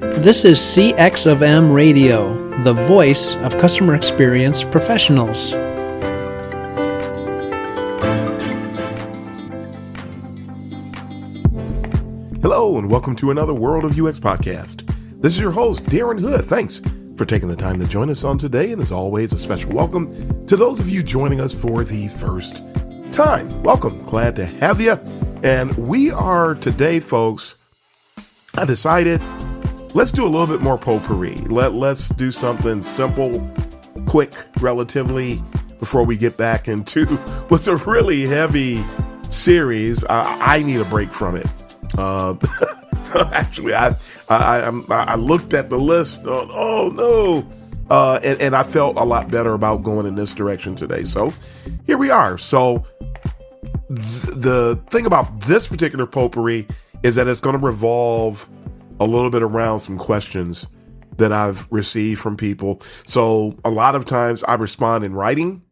This is CX of M Radio, the voice of customer experience professionals. Hello, and welcome to another World of UX podcast. This is your host, Darren Hood. Thanks for taking the time to join us on today, and as always, a special welcome to those of you joining us for the first time. Welcome. Glad to have you. And we are today, folks, I decided let's do a little bit more potpourri. Let's do something simple, quick, relatively, before we get back into what's a really heavy series. I need a break from it. Actually, I looked at the list. Oh no. And I felt a lot better about going in this direction today. So here we are. So the thing about this particular potpourri is that it's going to revolve a little bit around some questions that I've received from people. So a lot of times I respond in writing,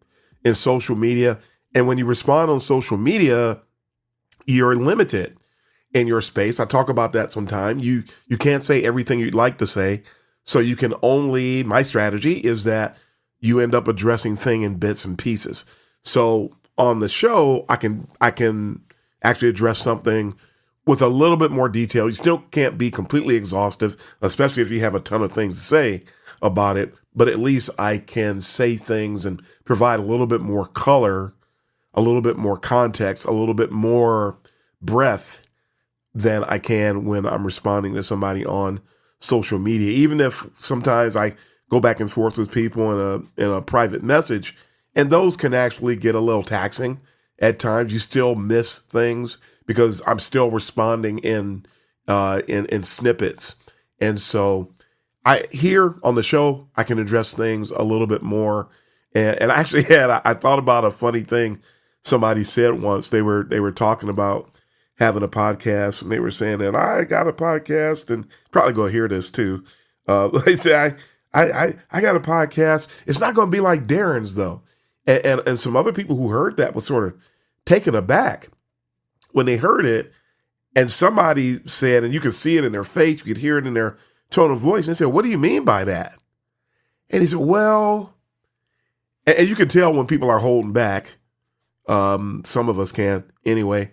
in social media. And when you respond on social media, you're limited in your space. I talk about that sometime. You can't say everything you'd like to say. So you can only, my strategy is that you end up addressing things in bits and pieces. So on the show, I can actually address something with a little bit more detail. You still can't be completely exhaustive, especially if you have a ton of things to say about it. But at least I can say things and provide a little bit more color, a little bit more context, a little bit more breadth than I can when I'm responding to somebody on social media. Even if sometimes I go back and forth with people in a private message, and those can actually get a little taxing at times. You still miss things because I'm still responding in snippets. And so here on the show, I can address things a little bit more. And I actually I thought about a funny thing somebody said once. They were talking about having a podcast, and they were saying that I got a podcast, and probably going to hear this too. They say, I got a podcast. It's not going to be like Darren's though. And some other people who heard that was sort of taken aback when they heard it. And somebody said, and you could see it in their face, you could hear it in their tone of voice. And they said, "What do you mean by that?" And he said, "Well," and you can tell when people are holding back. Some of us can anyway.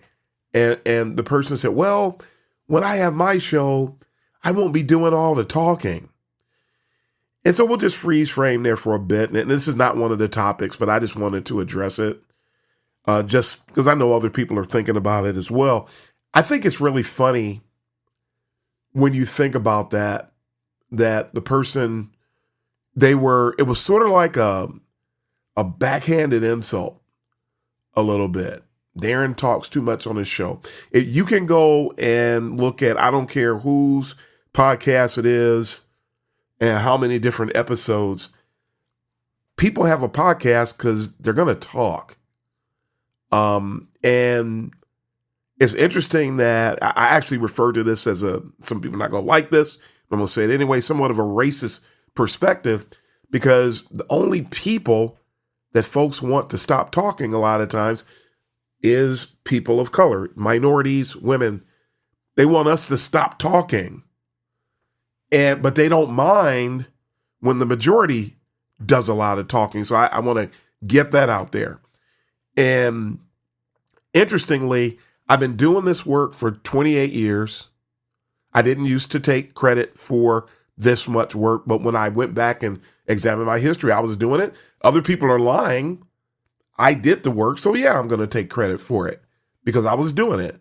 And the person said, "Well, when I have my show, I won't be doing all the talking." And so we'll just freeze frame there for a bit. And this is not one of the topics, but I just wanted to address it just because I know other people are thinking about it as well. I think it's really funny when you think about that the person, it was sort of like a backhanded insult a little bit. Darren talks too much on his show. You can go and look at, I don't care whose podcast it is and how many different episodes. People have a podcast because they're going to talk. And it's interesting that I actually refer to this as some people are not going to like this, but I'm going to say it anyway, somewhat of a racist perspective, because the only people that folks want to stop talking a lot of times is people of color, minorities, women. They want us to stop talking. But they don't mind when the majority does a lot of talking. So I want to get that out there. And interestingly, I've been doing this work for 28 years. I didn't used to take credit for this much work, but when I went back and examined my history, I was doing it. Other people are lying. I did the work, so yeah, I'm going to take credit for it because I was doing it.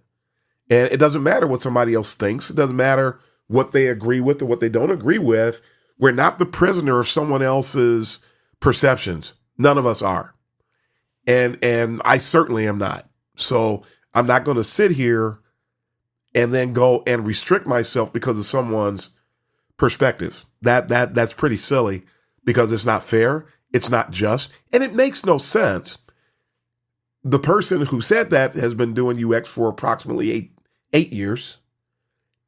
And it doesn't matter what somebody else thinks. It doesn't matter what they agree with or what they don't agree with. We're not the prisoner of someone else's perceptions. None of us are. And I certainly am not. So I'm not going to sit here and then go and restrict myself because of someone's perspective. That's pretty silly because it's not fair. It's not just, and it makes no sense. The person who said that has been doing UX for approximately eight years.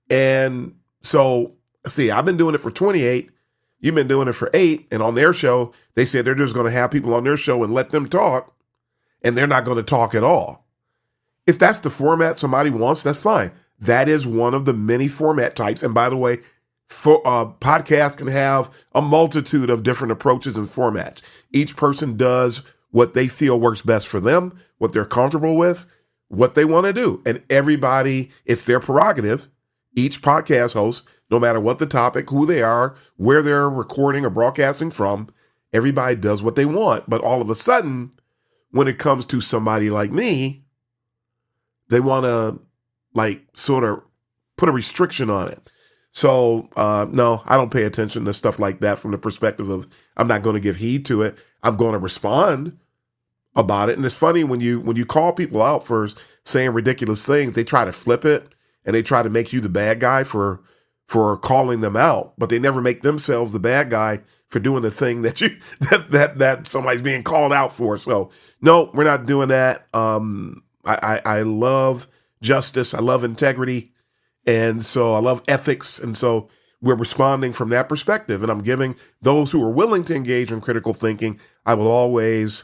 And so, see, I've been doing it for 28. You've been doing it for 8. And on their show, they said they're just going to have people on their show and let them talk. And they're not going to talk at all. If that's the format somebody wants, that's fine. That is one of the many format types. And by the way, Podcasts can have a multitude of different approaches and formats. Each person does what they feel works best for them, what they're comfortable with, what they want to do. And everybody, it's their prerogative. Each podcast host, no matter what the topic, who they are, where they're recording or broadcasting from, everybody does what they want. But all of a sudden, when it comes to somebody like me, they want to sort of put a restriction on it. So, no, I don't pay attention to stuff like that from the perspective of I'm not going to give heed to it. I'm going to respond about it. And it's funny when you call people out for saying ridiculous things, they try to flip it and they try to make you the bad guy for calling them out, but they never make themselves the bad guy for doing the thing that somebody's being called out for. So, no, we're not doing that. I love justice. I love integrity. And so I love ethics. And so we're responding from that perspective. And I'm giving those who are willing to engage in critical thinking, I will always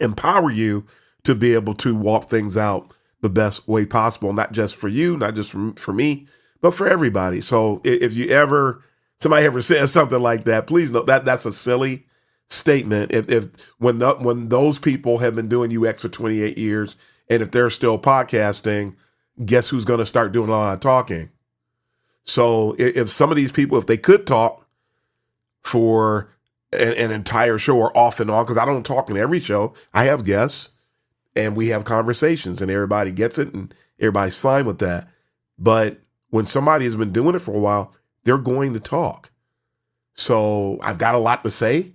empower you to be able to walk things out the best way possible, not just for you, not just for me, but for everybody. So if somebody ever says something like that, please know that that's a silly statement. When those people have been doing UX for 28 years, and if they're still podcasting, guess who's going to start doing a lot of talking? So if some of these people, if they could talk for an entire show or off and on, because I don't talk in every show, I have guests and we have conversations and everybody gets it and everybody's fine with that. But when somebody has been doing it for a while, they're going to talk. So I've got a lot to say.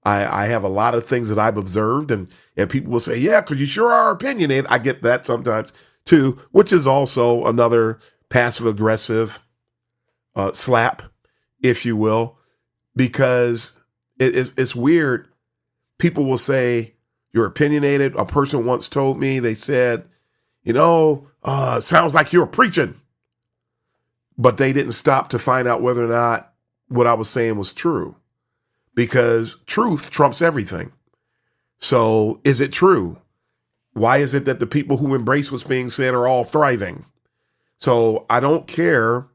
I have a lot of things that I've observed and people will say, yeah, because you sure are opinionated. I get that sometimes too, which is also another passive aggressive slap, if you will, because it's weird. People will say you're opinionated. A person once told me, they said, sounds like you're preaching, but they didn't stop to find out whether or not what I was saying was true, because truth trumps everything. So is it true? Why is it that the people who embrace what's being said are all thriving? So I don't care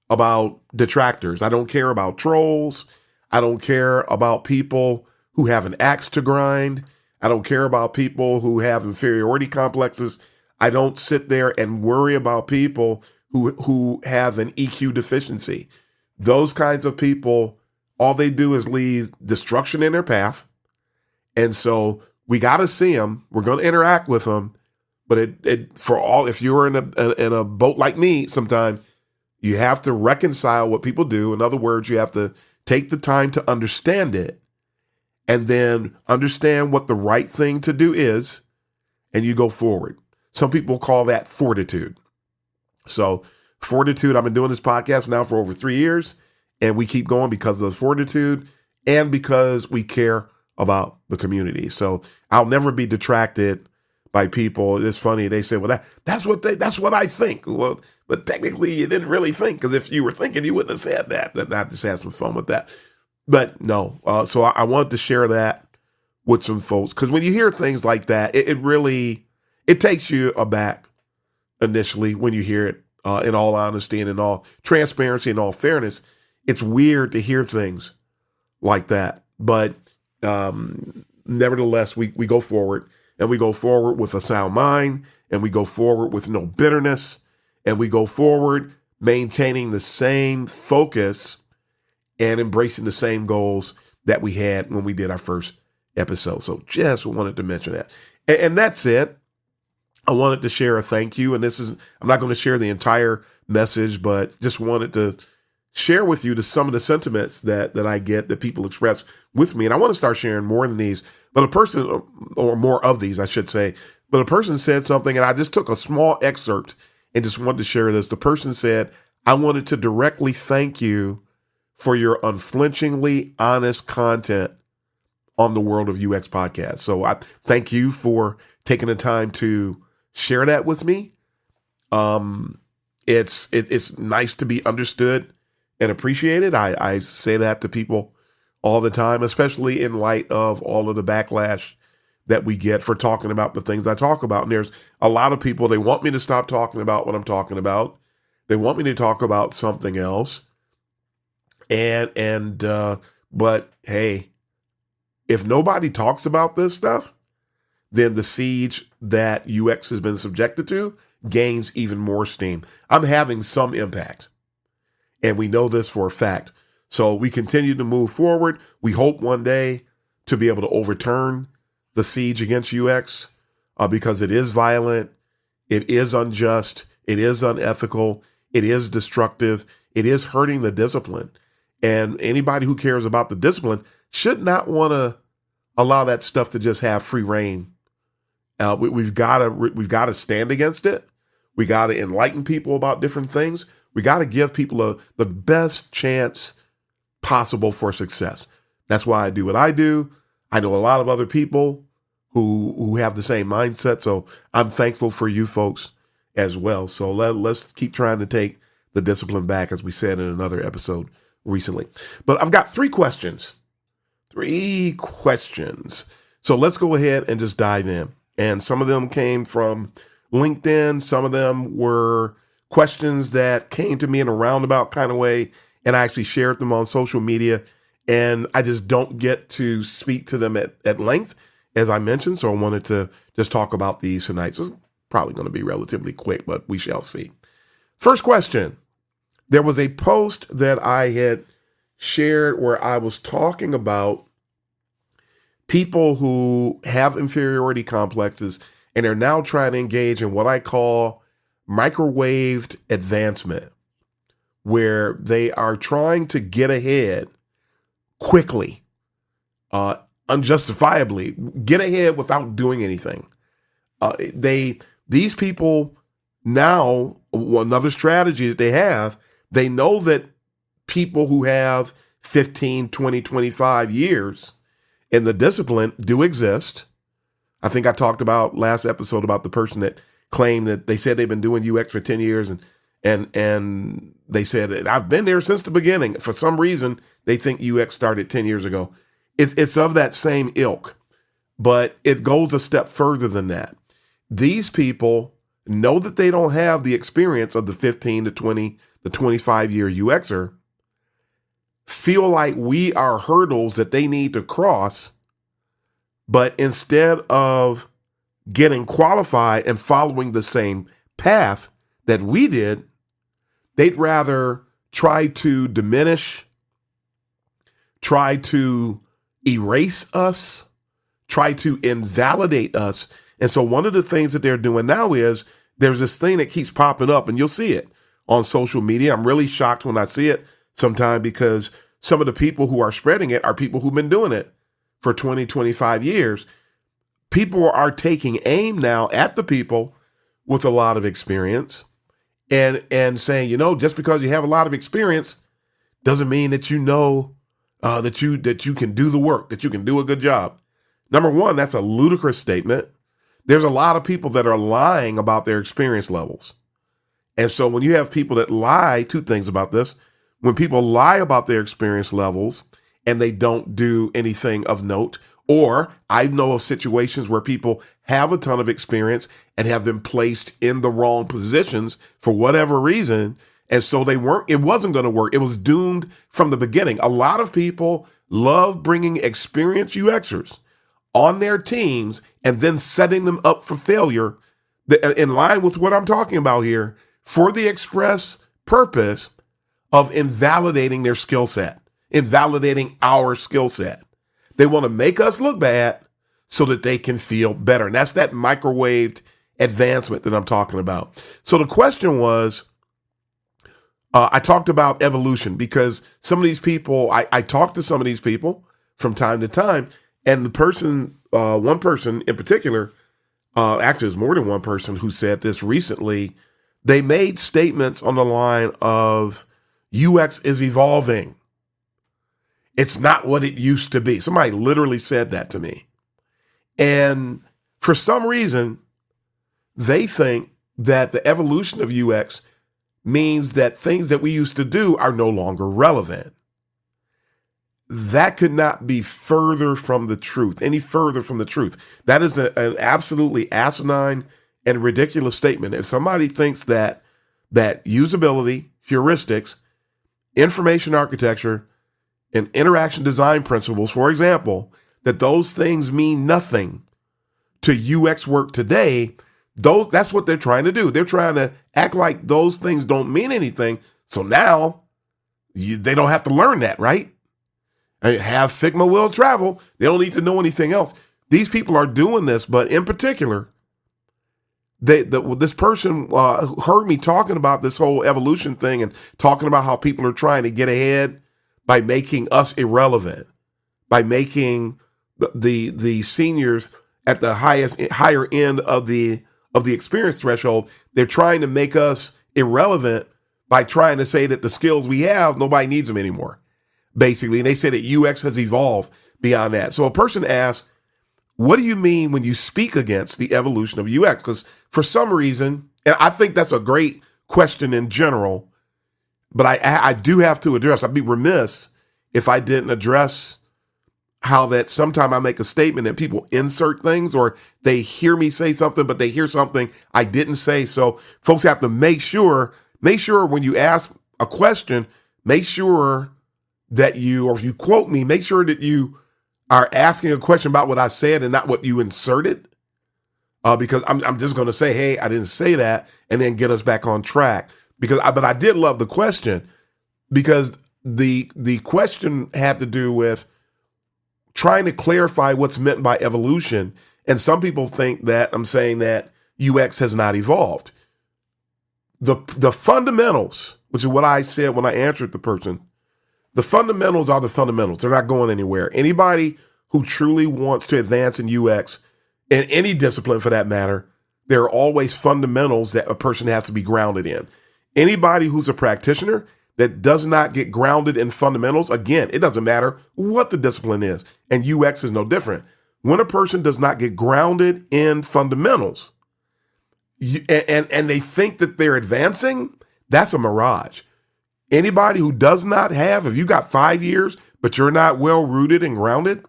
about detractors. I don't care about trolls. I don't care about people who have an axe to grind. I don't care about people who have inferiority complexes. I don't sit there and worry about people who have an EQ deficiency. Those kinds of people, all they do is leave destruction in their path. And so we got to see them. We're going to interact with them. But if you're in a boat like me, sometimes you have to reconcile what people do. In other words, you have to take the time to understand it and then understand what the right thing to do is, and you go forward. Some people call that fortitude. So fortitude, I've been doing this podcast now for over 3 years, and we keep going because of the fortitude and because we care about the community. So I'll never be detracted by people. It's funny. They say, well, that's what I think. Well, but technically you didn't really think, because if you were thinking, you wouldn't have said that. I just had some fun with that. But no, so I wanted to share that with some folks, because when you hear things like that, it really takes you aback initially when you hear it, in all honesty and in all transparency and all fairness. It's weird to hear things like that. But nevertheless, we go forward, and we go forward with a sound mind, and we go forward with no bitterness, and we go forward maintaining the same focus and embracing the same goals that we had when we did our first episode. So just wanted to mention that. And that's it. I wanted to share a thank you. And I'm not going to share the entire message, but just wanted to share with you some of the sentiments that I get, that people express with me. And I want to start sharing more than these, but a person, or more of these, I should say, but a person said something, and I just took a small excerpt and just wanted to share this. The person said, I wanted to directly thank you for your unflinchingly honest content on the World of UX podcast. So I thank you for taking the time to share that with me. It's nice to be understood and appreciated. I say that to people all the time, especially in light of all of the backlash that we get for talking about the things I talk about. And there's a lot of people, they want me to stop talking about what I'm talking about. They want me to talk about something else. But hey, if nobody talks about this stuff, then the siege that UX has been subjected to gains even more steam. I'm having some impact, and we know this for a fact. So we continue to move forward. We hope one day to be able to overturn the siege against UX because it is violent, it is unjust, it is unethical, it is destructive, it is hurting the discipline. And anybody who cares about the discipline should not want to allow that stuff to just have free reign. We've got to stand against it. We got to enlighten people about different things. We got to give people the best chance possible for success. That's why I do what I do. I know a lot of other people who have the same mindset. So I'm thankful for you folks as well. So let's keep trying to take the discipline back, as we said in another episode recently. But I've got 3 questions. 3 questions. So let's go ahead and just dive in. And some of them came from LinkedIn. Some of them were questions that came to me in a roundabout kind of way. And I actually shared them on social media. And I just don't get to speak to them at length, as I mentioned. So I wanted to just talk about these tonight. So it's probably going to be relatively quick, but we shall see. First question. There was a post that I had shared where I was talking about people who have inferiority complexes and are now trying to engage in what I call microwaved advancement, where they are trying to get ahead quickly, unjustifiably, get ahead without doing anything. These people now, another strategy that they have, they know that people who have 15, 20, 25 years in the discipline do exist. I think I talked about last episode about the person that claimed that they said they've been doing UX for 10 years and they said, I've been there since the beginning. For some reason, they think UX started 10 years ago. It's of that same ilk, but it goes a step further than that. These people know that they don't have the experience of the 15 to 20 to 25 year UXer, feel like we are hurdles that they need to cross, but instead of getting qualified and following the same path that we did, they'd rather try to diminish, try to erase us, try to invalidate us. And so one of the things that they're doing now is there's this thing that keeps popping up, and you'll see it on social media. I'm really shocked when I see it sometimes because some of the people who are spreading it are people who've been doing it for 20, 25 years. People are taking aim now at the people with a lot of experience and saying, just because you have a lot of experience doesn't mean that you know that you can do the work, that you can do a good job. Number one, that's a ludicrous statement. There's a lot of people that are lying about their experience levels. And so when you have people that lie, 2 things about this. When people lie about their experience levels and they don't do anything of note, or I know of situations where people have a ton of experience and have been placed in the wrong positions for whatever reason. And so it wasn't going to work. It was doomed from the beginning. A lot of people love bringing experienced UXers on their teams and then setting them up for failure in line with what I'm talking about here for the express purpose of invalidating their skill set, invalidating our skill set. They want to make us look bad so that they can feel better. And that's that microwaved advancement that I'm talking about. So the question was, I talked about evolution because some of these people, I talk to some of these people from time to time, and the person, one person in particular, actually there's more than one person who said this recently. They made statements on the line of UX is evolving. It's not what it used to be. Somebody literally said that to me. And for some reason, they think that the evolution of UX means that things that we used to do are no longer relevant. That could not be further from the truth, any further from the truth. That is an absolutely asinine and ridiculous statement. If somebody thinks that usability, heuristics, information architecture, and interaction design principles, for example, that those things mean nothing to UX work today, that's what they're trying to do. They're trying to act like those things don't mean anything. So now they don't have to learn that, right? Have Figma will travel. They don't need to know anything else. These people are doing this, but in particular, this person heard me talking about this whole evolution thing and talking about how people are trying to get ahead by making us irrelevant, by making the seniors at the higher end of the experience threshold. They're trying to make us irrelevant by trying to say that the skills we have, nobody needs them anymore, basically. And they say that UX has evolved beyond that. So a person asks, what do you mean when you speak against the evolution of UX? Because for some reason, and I think that's a great question in general, but I do have to address, I'd be remiss if I didn't address how that sometime I make a statement and people insert things, or they hear me say something, but they hear something I didn't say. So folks have to make sure when you ask a question, make sure that or if you quote me, make sure that you are asking a question about what I said and not what you inserted. Because I'm just going to say, hey, I didn't say that, and then get us back on track. But I did love the question, because the question had to do with trying to clarify what's meant by evolution. And some people think that I'm saying that UX has not evolved. The fundamentals, which is what I said when I answered the person, the fundamentals are the fundamentals. They're not going anywhere. Anybody who truly wants to advance in UX, in any discipline for that matter, there are always fundamentals that a person has to be grounded in. Anybody who's a practitioner that does not get grounded in fundamentals, again, it doesn't matter what the discipline is, and UX is no different. When a person does not get grounded in fundamentals, and they think that they're advancing, that's a mirage. Anybody who does not have, if you got 5 years, but you're not well rooted and grounded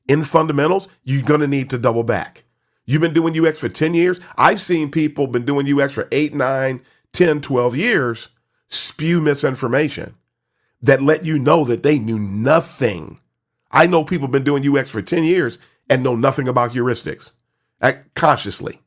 in fundamentals, you're going to need to double back. You've been doing UX for 10 years. I've seen people been doing UX for 8, 9, 10, 12 years spew misinformation that let you know that they knew nothing. I know people been doing UX for 10 years and know nothing about heuristics, consciously,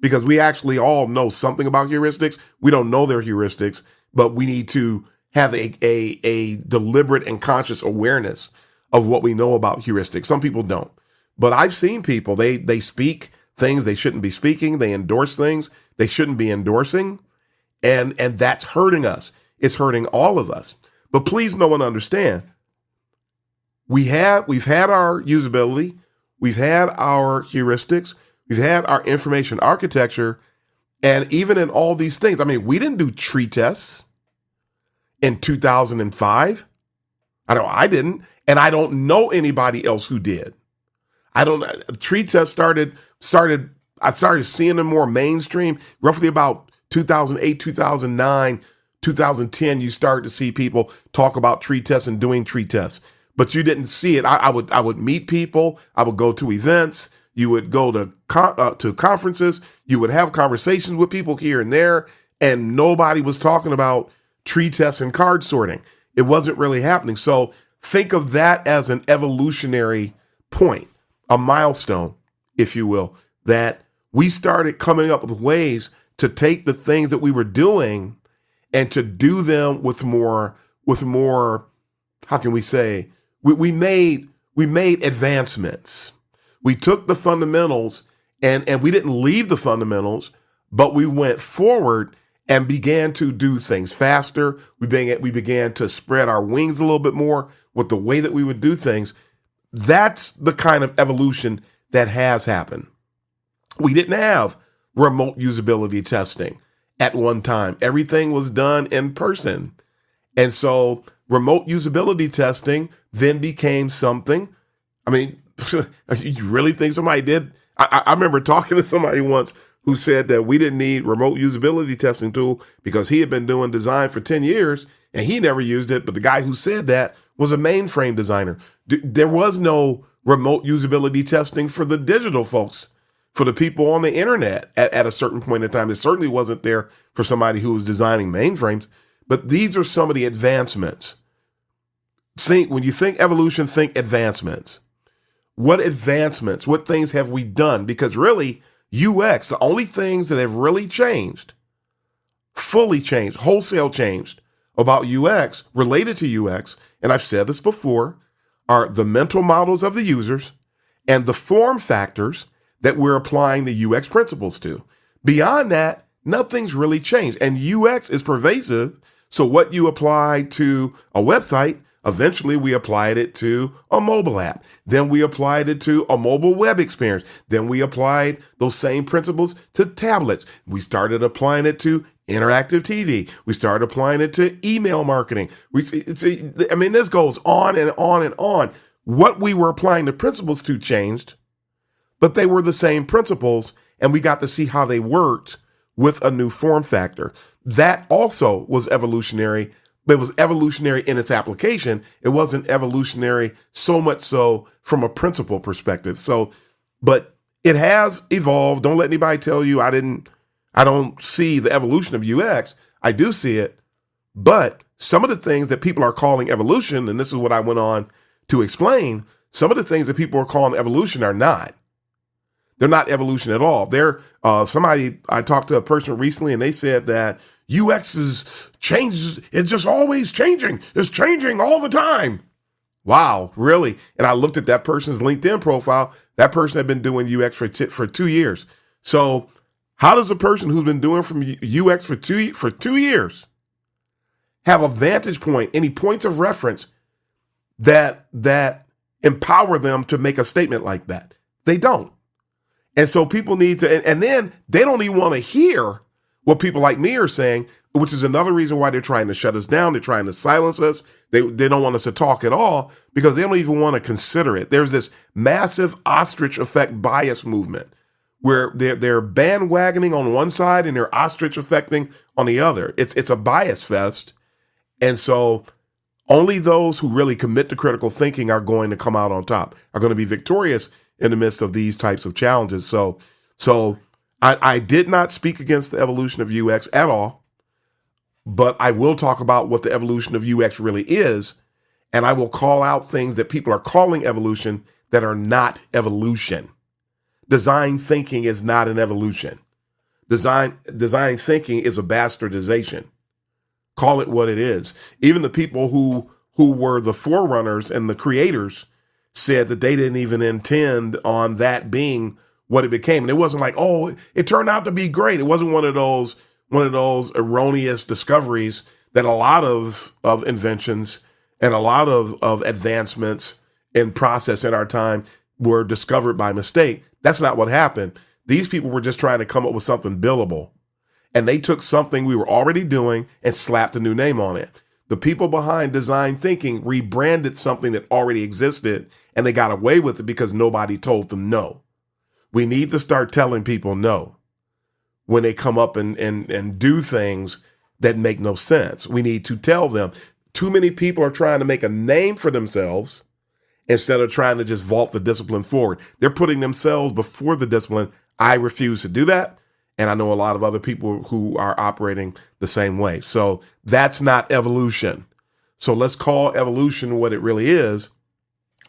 because we actually all know something about heuristics. We don't know their heuristics, but we need to have a deliberate and conscious awareness of what we know about heuristics. Some people don't. But I've seen people, they speak things they shouldn't be speaking. They endorse things they shouldn't be endorsing. And that's hurting us. It's hurting all of us. But please know and understand, we've had our usability, we've had our heuristics, we've had our information architecture, and even in all these things, I mean, we didn't do tree tests in 2005. I didn't, and I don't know anybody else who did. Tree tests started, I started seeing them more mainstream, roughly about 2008, 2009, 2010, you start to see people talk about tree tests and doing tree tests, but you didn't see it. I would meet people. I would go to events. You would go to conferences. You would have conversations with people here and there, and nobody was talking about tree tests and card sorting. It wasn't really happening. So think of that as an evolutionary point, a milestone, if you will, that we started coming up with ways to take the things that we were doing and to do them with more, how can we say, we made advancements. We took the fundamentals and we didn't leave the fundamentals, but we went forward and began to do things faster. We began to spread our wings a little bit more with the way that we would do things. That's the kind of evolution that has happened. We didn't have remote usability testing at one time. Everything was done in person. And so remote usability testing then became something. I mean, you really think somebody did? I remember talking to somebody once who said that we didn't need remote usability testing tool because he had been doing design for 10 years and he never used it. But the guy who said that was a mainframe designer. There was no remote usability testing for the digital folks, for the people on the internet at a certain point in time. It certainly wasn't there for somebody who was designing mainframes. But these are some of the advancements. When you think evolution, think advancements. What advancements, what things have we done? Because really, UX, the only things that have really changed, fully changed, wholesale changed about UX, related to UX, and I've said this before, are the mental models of the users and the form factors that we're applying the UX principles to. Beyond that, nothing's really changed. And UX is pervasive. So what you apply to a website, eventually we applied it to a mobile app. Then we applied it to a mobile web experience. Then we applied those same principles to tablets. We started applying it to interactive TV. We started applying it to email marketing. This goes on and on and on. What we were applying the principles to changed, but they were the same principles, and we got to see how they worked with a new form factor. That also was evolutionary, but it was evolutionary in its application. It wasn't evolutionary so much so from a principle perspective. But it has evolved. Don't let anybody tell you I don't see the evolution of UX. I do see it. But some of the things that people are calling evolution, and this is what I went on to explain, some of the things that people are calling evolution are not. They're not evolution at all. I talked to a person recently and they said that UX changes. It's just always changing. It's changing all the time. Wow, really? And I looked at that person's LinkedIn profile. That person had been doing UX for 2 years. So how does a person who's been doing from UX for 2 years have a vantage point, any points of reference that empower them to make a statement like that? They don't. And so people need to, and then they don't even want to hear what people like me are saying, which is another reason why they're trying to shut us down. They're trying to silence us. They don't want us to talk at all because they don't even want to consider it. There's this massive ostrich effect bias movement where they're bandwagoning on one side and they're ostrich affecting on the other. It's a bias fest. And so only those who really commit to critical thinking are going to come out on top, are going to be victorious in the midst of these types of challenges. So I did not speak against the evolution of UX at all, but I will talk about what the evolution of UX really is, and I will call out things that people are calling evolution that are not evolution. Design thinking is not an evolution. Design thinking is a bastardization. Call it what it is. Even the people who were the forerunners and the creators said that they didn't even intend on that being what it became. And it wasn't like, oh, it turned out to be great. It wasn't one of those erroneous discoveries that a lot of inventions and a lot of advancements in process in our time were discovered by mistake. That's not what happened. These people were just trying to come up with something billable. And they took something we were already doing and slapped a new name on it. The people behind design thinking rebranded something that already existed, and they got away with it because nobody told them no. We need to start telling people no when they come up and do things that make no sense. We need to tell them. Too many people are trying to make a name for themselves instead of trying to just vault the discipline forward. They're putting themselves before the discipline. I refuse to do that. And I know a lot of other people who are operating the same way. So that's not evolution. So let's call evolution what it really is.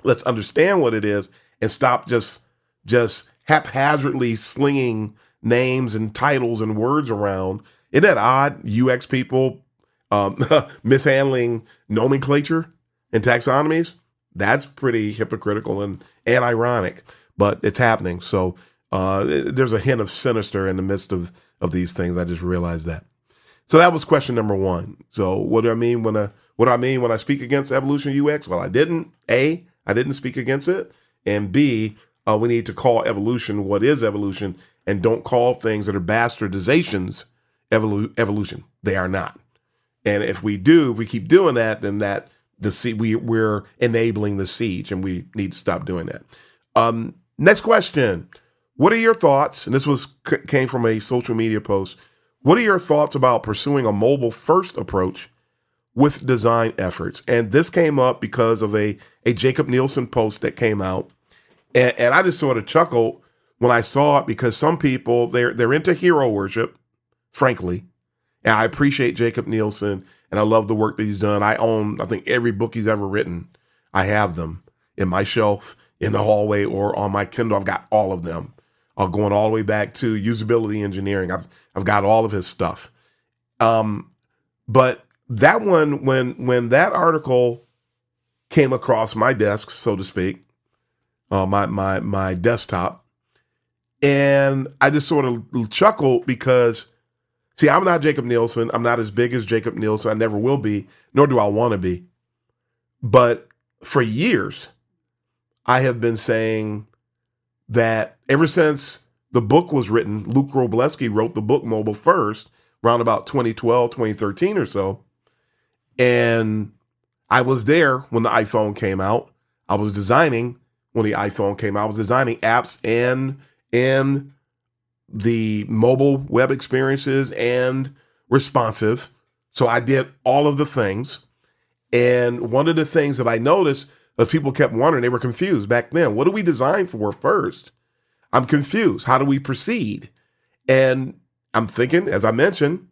Let's understand what it is and stop just haphazardly slinging names and titles and words around. Isn't that odd? UX people mishandling nomenclature and taxonomies. That's pretty hypocritical and ironic, but it's happening. So there's a hint of sinister in the midst of these things. I just realized that. So that was question number one. So what do I mean when I speak against evolution UX? Well, I didn't speak against it. And B, we need to call evolution what is evolution and don't call things that are bastardizations evolution. They are not. And if we keep doing that, then we're enabling the siege, and we need to stop doing that. Next question. What are your thoughts? And this came from a social media post. What are your thoughts about pursuing a mobile first approach with design efforts? And this came up because of a Jakob Nielsen post that came out. And I just sort of chuckled when I saw it because some people, they're into hero worship, frankly, And I appreciate Jakob Nielsen, and I love the work that he's done. I own, I think, every book he's ever written. I have them in my shelf, in the hallway, or on my Kindle. I've got all of them. Going all the way back to usability engineering. I've got all of his stuff. But that one, when that article came across my desk, so to speak, my desktop, and I just sort of chuckled because, see, I'm not Jakob Nielsen. I'm not as big as Jakob Nielsen. I never will be, nor do I want to be. But for years, I have been saying that ever since the book was written, Luke Wroblewski wrote the book Mobile First, around about 2012, 2013 or so. And I was there when the iPhone came out. I was designing when the iPhone came out. I was designing apps and the mobile web experiences and responsive. So I did all of the things. And one of the things that I noticed that people kept wondering, they were confused back then. What do we design for first? I'm confused. How do we proceed? And I'm thinking, as I mentioned,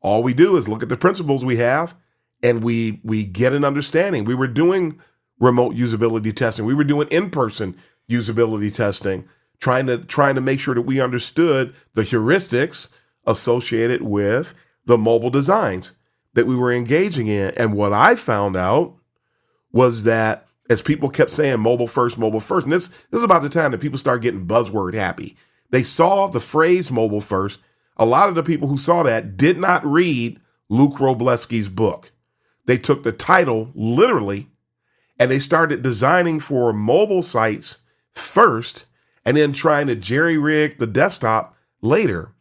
all we do is look at the principles we have and we get an understanding. We were doing remote usability testing. We were doing in-person usability testing, trying to make sure that we understood the heuristics associated with the mobile designs that we were engaging in. And what I found out was that as people kept saying mobile first, and this is about the time that people start getting buzzword happy. They saw the phrase mobile first. A lot of the people who saw that did not read Luke Wroblewski's book. They took the title literally and they started designing for mobile sites first and then trying to jerry-rig the desktop later.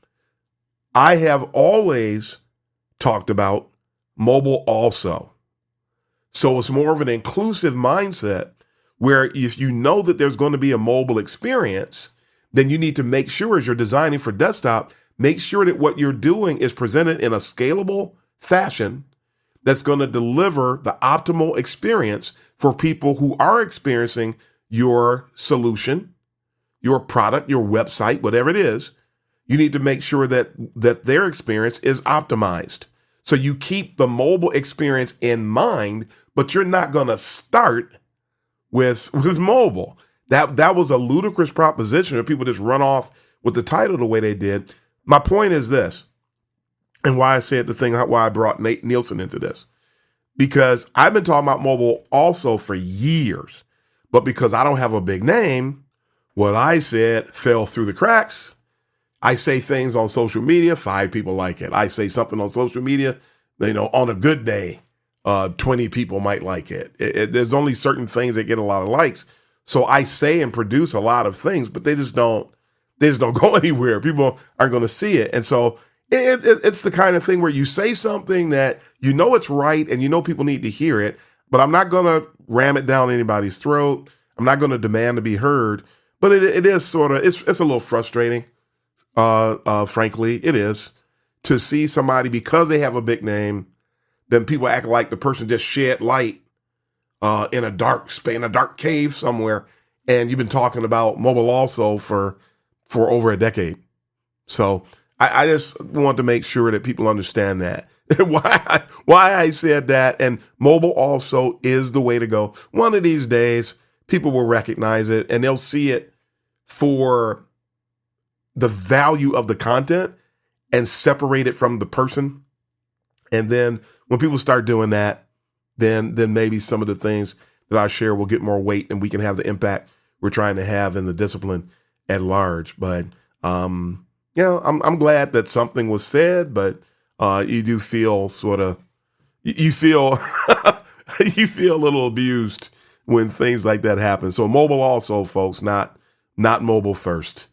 I have always talked about mobile also. So it's more of an inclusive mindset where if you know that there's going to be a mobile experience, then you need to make sure as you're designing for desktop, make sure that what you're doing is presented in a scalable fashion that's going to deliver the optimal experience for people who are experiencing your solution, your product, your website, whatever it is. You need to make sure that their experience is optimized. So you keep the mobile experience in mind, but you're not going to start with mobile. That was a ludicrous proposition that people just run off with the title the way they did. My point is this, and why I said the thing, why I brought Nate Nielsen into this, because I've been talking about mobile also for years, but because I don't have a big name, what I said fell through the cracks. I say things on social media, 5 people like it. I say something on social media, on a good day, 20 people might like it. There's only certain things that get a lot of likes. So I say and produce a lot of things, but they just don't go anywhere. People aren't going to see it. And so it's the kind of thing where you say something that you know it's right and you know people need to hear it, but I'm not going to ram it down anybody's throat. I'm not going to demand to be heard. But it is sort of, it's a little frustrating. Frankly, it is to see somebody, because they have a big name, then people act like the person just shed light in a dark cave somewhere, and you've been talking about mobile also for over a decade. So I just want to make sure that people understand that why I said that, and mobile also is the way to go. One of these days, people will recognize it and they'll see it for the value of the content and separate it from the person. And then when people start doing that, then maybe some of the things that I share will get more weight and we can have the impact we're trying to have in the discipline at large. But, I'm glad that something was said, but you do feel you feel a little abused when things like that happen. So mobile also, folks, not mobile first.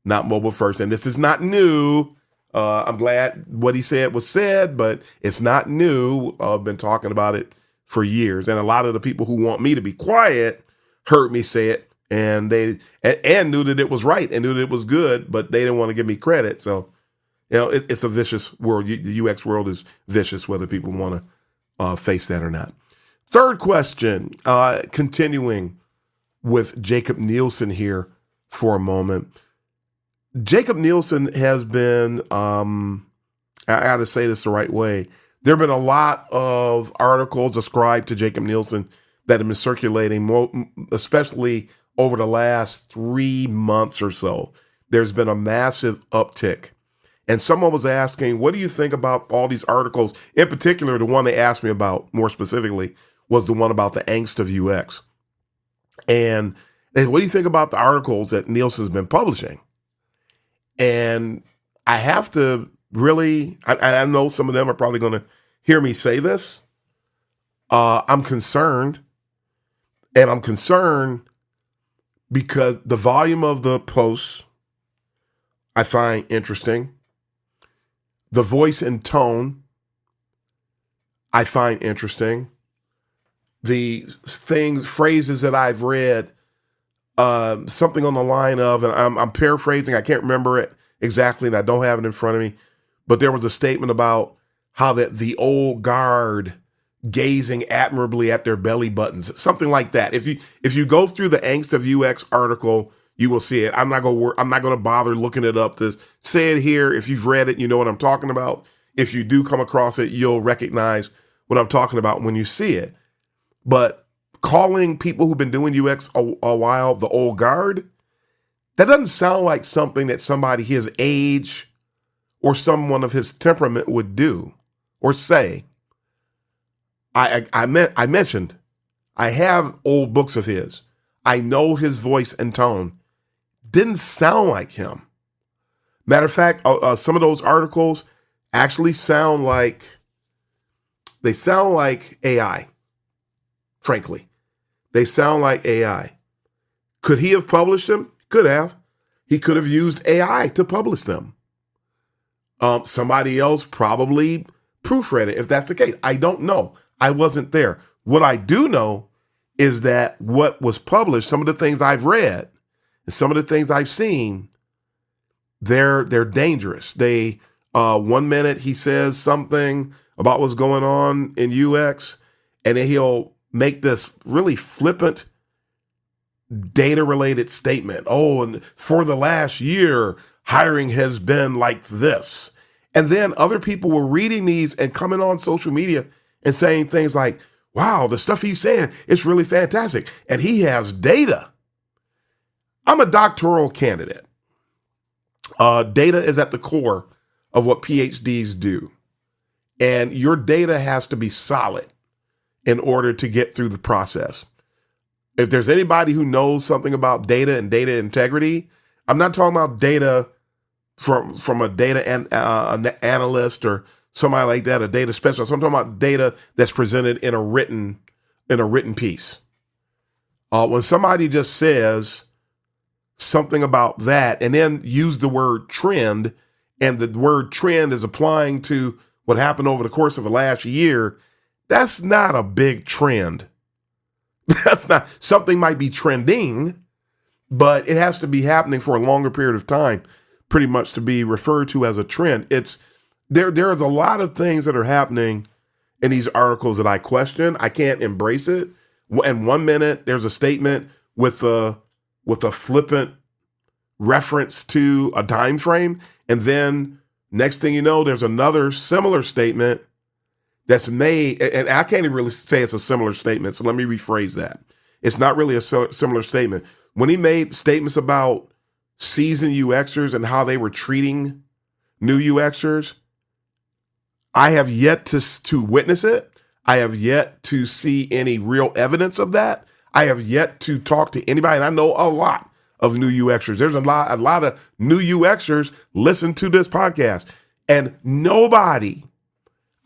Not mobile first. And this is not new. I'm glad what he said was said, but it's not new. I've been talking about it for years. And a lot of the people who want me to be quiet heard me say it, and they knew that it was right and knew that it was good, but they didn't want to give me credit. So, it's a vicious world. The UX world is vicious, whether people want to face that or not. Third question, continuing with Jakob Nielsen here for a moment. Jakob Nielsen has been I got to say this the right way. There have been a lot of articles ascribed to Jakob Nielsen that have been circulating, especially over the last 3 months or so. There's been a massive uptick. And someone was asking, what do you think about all these articles? In particular, the one they asked me about more specifically was the one about the angst of UX. And what do you think about the articles that Nielsen's been publishing? And I have to really, I know some of them are probably going to hear me say this. I'm concerned. And I'm concerned because the volume of the posts I find interesting. The voice and tone I find interesting. The phrases that I've read, something on the line of, and I'm paraphrasing, I can't remember it exactly, and I don't have it in front of me, but there was a statement about how that the old guard gazing admirably at their belly buttons, something like that. If you go through the Angst of UX article, you will see it. I'm not going to bother looking it up to say it here. If you've read it, you know what I'm talking about. If you do come across it, you'll recognize what I'm talking about when you see it. But calling people who've been doing UX a while the old guard, that doesn't sound like something that somebody his age or someone of his temperament would do or say. I mentioned I have old books of his. I know his voice and tone. Didn't sound like him. Matter of fact, some of those articles actually sound like AI. Frankly, they sound like AI. Could he have published them? Could have. He could have used AI to publish them. Somebody else probably proofread it, if that's the case. I don't know. I wasn't there. What I do know is that what was published, some of the things I've read, and some of the things I've seen, they're dangerous. They 1 minute he says something about what's going on in UX, and then he'll make this really flippant data-related statement. Oh, and for the last year, hiring has been like this. And then other people were reading these and coming on social media and saying things like, wow, the stuff he's saying is really fantastic. And he has data. I'm a doctoral candidate. Data is at the core of what PhDs do. And your data has to be solid in order to get through the process. If there's anybody who knows something about data and data integrity, I'm not talking about data from a data an analyst or somebody like that, a data specialist. I'm talking about data that's presented in a written piece. When somebody just says something about that and then use the word trend, and the word trend is applying to what happened over the course of the last year, that's not a big trend. That's not, something might be trending, but it has to be happening for a longer period of time, pretty much to be referred to as a trend. There is a lot of things that are happening in these articles that I question. I can't embrace it. And 1 minute there's a statement with a flippant reference to a time frame, and then next thing you know, there's another similar statement that's made, and I can't even really say it's a similar statement, so let me rephrase that. It's not really a similar statement. When he made statements about seasoned UXers and how they were treating new UXers, I have yet to witness it. I have yet to see any real evidence of that. I have yet to talk to anybody, and I know a lot of new UXers. There's a lot of new UXers listen to this podcast, and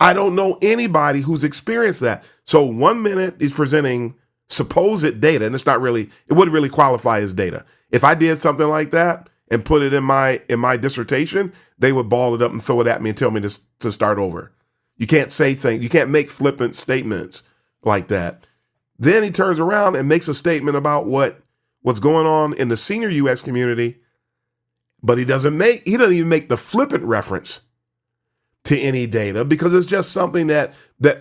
I don't know anybody who's experienced that. So 1 minute he's presenting supposed data, and it wouldn't really qualify as data. If I did something like that and put it in my dissertation, they would ball it up and throw it at me and tell me to start over. You can't say things, you can't make flippant statements like that. Then he turns around and makes a statement about what's going on in the senior UX community, but he doesn't even make the flippant reference to any data, because it's just something that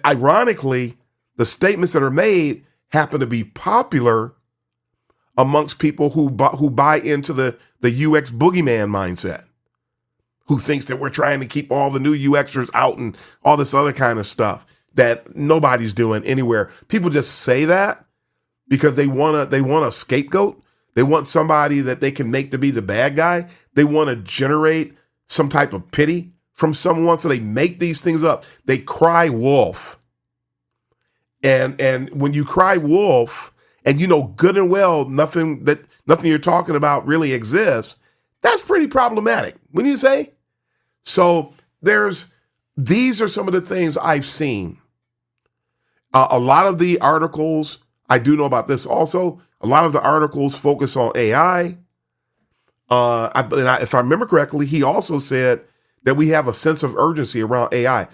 ironically, the statements that are made happen to be popular amongst people who buy into the UX boogeyman mindset, who thinks that we're trying to keep all the new UXers out and all this other kind of stuff that nobody's doing anywhere. People just say that because they want a scapegoat. They want somebody that they can make to be the bad guy. They want to generate some type of pity from someone, so they make these things up. They cry wolf. And when you cry wolf, and you know good and well nothing you're talking about really exists, that's pretty problematic, wouldn't you say? So these are some of the things I've seen. A lot of the articles, I do know about this also, a lot of the articles focus on AI. If I remember correctly, he also said that we have a sense of urgency around AI.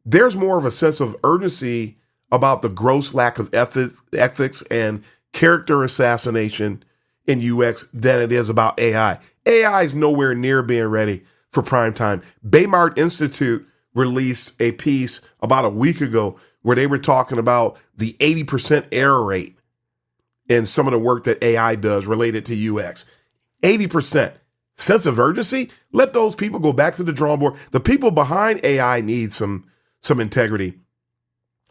There's more of a sense of urgency about the gross lack of ethics and character assassination in UX than it is about AI. AI is nowhere near being ready for prime time. Baymard Institute released a piece about a week ago where they were talking about the 80% error rate in some of the work that AI does related to UX. 80%. Sense of urgency? Let those people go back to the drawing board. The people behind AI need some integrity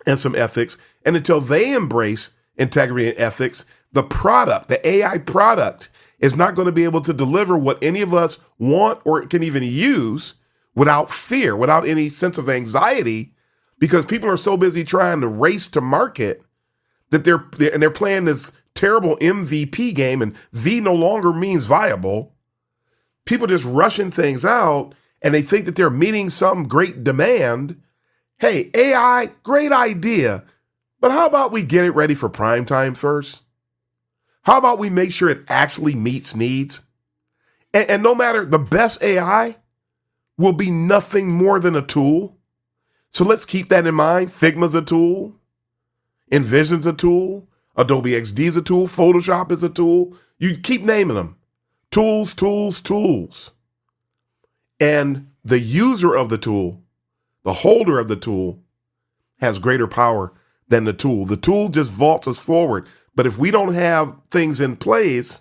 and some ethics. And until they embrace integrity and ethics, the AI product, is not going to be able to deliver what any of us want or can even use without fear, without any sense of anxiety, because people are so busy trying to race to market that they're playing this terrible MVP game, and V no longer means viable. People just rushing things out, and they think that they're meeting some great demand. Hey, AI, great idea, but how about we get it ready for prime time first? How about we make sure it actually meets needs? And no matter, the best AI will be nothing more than a tool. So let's keep that in mind. Figma's a tool. InVision's a tool. Adobe XD is a tool. Photoshop is a tool. You keep naming them. Tools, tools, tools. And the user of the tool, the holder of the tool, has greater power than the tool. The tool just vaults us forward. But if we don't have things in place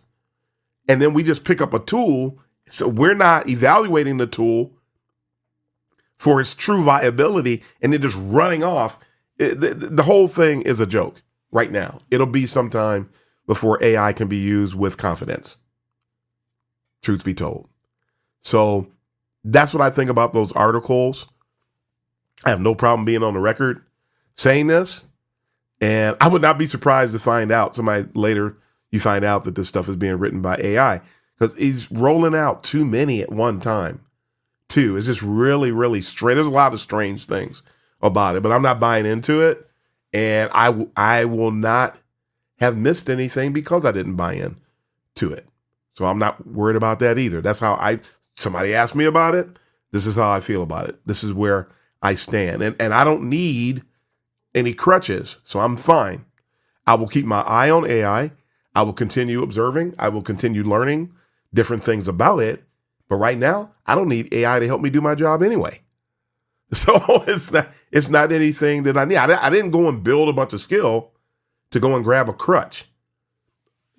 and then we just pick up a tool, so we're not evaluating the tool for its true viability and then just running off, the whole thing is a joke right now. It'll be sometime before AI can be used with confidence, truth be told. So that's what I think about those articles. I have no problem being on the record saying this. And I would not be surprised to find out you find out that this stuff is being written by AI, because he's rolling out too many at one time. It's just really, really strange. There's a lot of strange things about it, but I'm not buying into it. And I will not have missed anything because I didn't buy in to it. So I'm not worried about that either. That's how somebody asked me about it. This is how I feel about it. This is where I stand. And I don't need any crutches, so I'm fine. I will keep my eye on AI. I will continue observing. I will continue learning different things about it. But right now, I don't need AI to help me do my job anyway. So it's not anything that I need. I didn't go and build a bunch of skill to go and grab a crutch.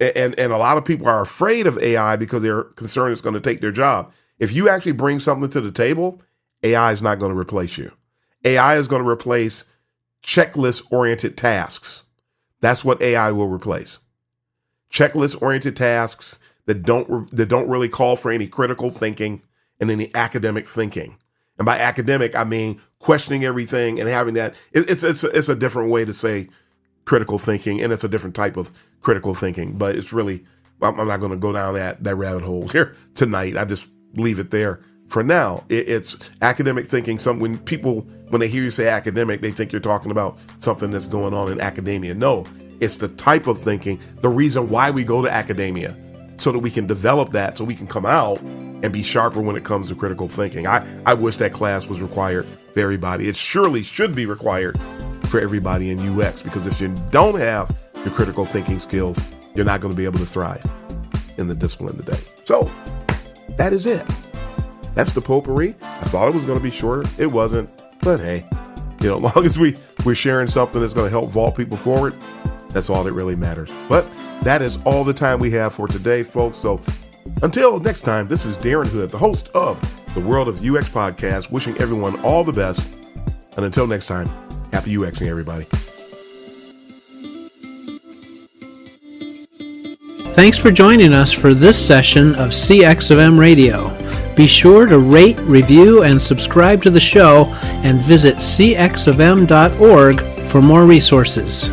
And a lot of people are afraid of AI because they're concerned it's going to take their job. If you actually bring something to the table, AI is not going to replace you. AI is going to replace checklist-oriented tasks. That's what AI will replace. Checklist-oriented tasks that don't really call for any critical thinking and any academic thinking. And by academic, I mean questioning everything and having that. It's a different way to say critical thinking, and it's a different type of critical thinking. But it's really, I'm not going to go down that rabbit hole here tonight. I just leave it there for now. It's academic thinking. When they hear you say academic, they think you're talking about something that's going on in academia. No, it's the type of thinking, the reason why we go to academia, so that we can develop that, so we can come out and be sharper when it comes to critical thinking. I wish that class was required for everybody. It surely should be required for everybody in UX, because if you don't have the critical thinking skills, you're not going to be able to thrive in the discipline today. So that is it. That's the potpourri. I thought it was going to be shorter. It wasn't. But hey, as long as we're sharing something that's going to help vault people forward, that's all that really matters. But that is all the time we have for today, folks. So until next time, this is Darren Hood, the host of the World of UX podcast, wishing everyone all the best. And until next time, happy UXing, everybody. Thanks for joining us for this session of CX of M Radio. Be sure to rate, review, and subscribe to the show, and visit cxofm.org for more resources.